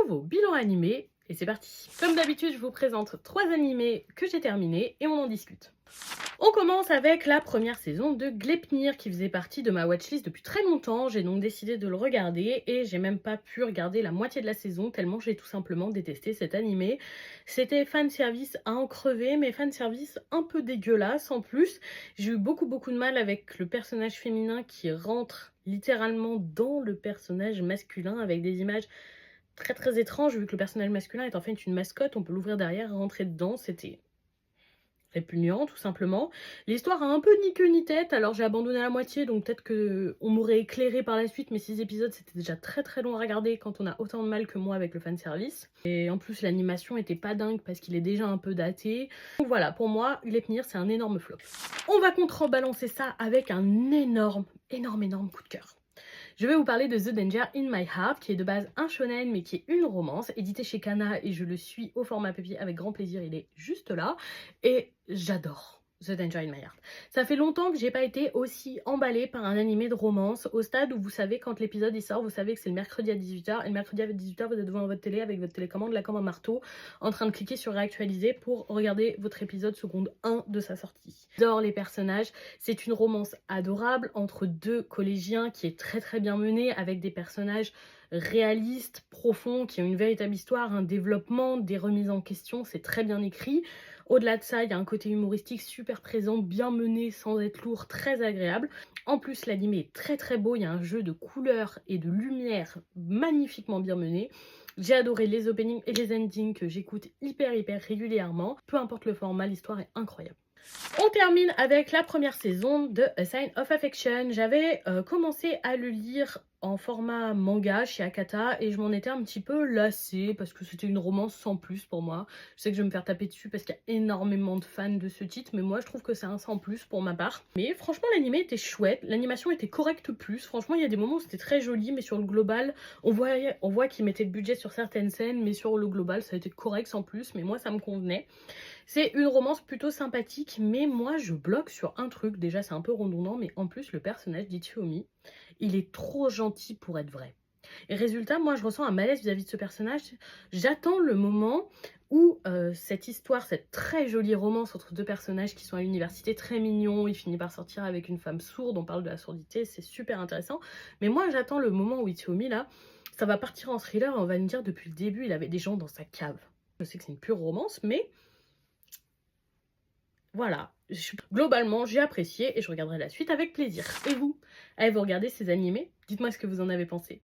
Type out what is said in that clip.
nouveau bilan animé et c'est parti. Comme d'habitude, je vous présente 3 animés que j'ai terminés et on en discute. On commence avec la première saison de Gleipnir qui faisait partie de ma watchlist depuis très longtemps. J'ai donc décidé de le regarder et j'ai même pas pu regarder la moitié de la saison tellement j'ai tout simplement détesté cet animé. C'était fanservice à en crever, mais fanservice un peu dégueulasse en plus. J'ai eu beaucoup de mal avec le personnage féminin qui rentre littéralement dans le personnage masculin avec des images très étranges vu que le personnage masculin est en fait une mascotte, on peut l'ouvrir derrière, rentrer dedans, c'était répugnant tout simplement. L'histoire a un peu ni queue ni tête, alors j'ai abandonné à la moitié, donc peut-être qu'on m'aurait éclairé par la suite, mais 6 épisodes c'était déjà très long à regarder quand on a autant de mal que moi avec le fanservice. Et en plus l'animation était pas dingue parce qu'il est déjà un peu daté. Donc voilà, pour moi, Gleipnir c'est un énorme flop. On va contrebalancer ça avec un énorme coup de cœur. Je vais vous parler de The Danger in My Heart, qui est de base un shonen, mais qui est une romance, édité chez Kana, et je le suis au format papier avec grand plaisir, il est juste là, et j'adore The Danger in My Heart. Ça fait longtemps que j'ai pas été aussi emballée par un animé de romance, au stade où vous savez, quand l'épisode il sort, vous savez que c'est le mercredi à 18h, et le mercredi à 18h, vous êtes devant votre télé avec votre télécommande, là comme un marteau, en train de cliquer sur réactualiser pour regarder votre épisode seconde 1 de sa sortie. J'adore les personnages, c'est une romance adorable entre deux collégiens qui est très bien menée, avec des personnages réalistes, profonds, qui ont une véritable histoire, un développement, des remises en question, c'est très bien écrit. Au-delà de ça, il y a un côté humoristique super présent, bien mené, sans être lourd, très agréable. En plus, l'animé est très beau, il y a un jeu de couleurs et de lumière magnifiquement bien mené. J'ai adoré les openings et les endings que j'écoute hyper régulièrement. Peu importe le format, l'histoire est incroyable. On termine avec la première saison de A Sign of Affection. J'avais commencé à le lire en format manga chez Akata et je m'en étais un petit peu lassée parce que c'était une romance sans plus pour moi. Je sais que je vais me faire taper dessus parce qu'il y a énormément de fans de ce titre, mais moi je trouve que c'est un sans plus pour ma part. Mais franchement l'animé était chouette, l'animation était correcte plus. Franchement il y a des moments où c'était très joli, mais sur le global on voit qu'ils mettaient le budget sur certaines scènes, mais sur le global ça a été correct sans plus, mais moi ça me convenait. C'est une romance plutôt sympathique, mais moi je bloque sur un truc. Déjà c'est un peu redondant, mais en plus le personnage d'Itsuomi, il est trop gentil pour être vrai. Et résultat, moi je ressens un malaise vis-à-vis de ce personnage. J'attends le moment où cette histoire, cette très jolie romance entre deux personnages qui sont à l'université, très mignons, il finit par sortir avec une femme sourde, on parle de la surdité, c'est super intéressant. Mais moi j'attends le moment où Itsuomi là, ça va partir en thriller et on va me dire depuis le début il avait des gens dans sa cave. Je sais que c'est une pure romance, mais voilà, globalement j'ai apprécié et je regarderai la suite avec plaisir. Et vous? Allez vous regarder ces animés? Dites-moi ce que vous en avez pensé.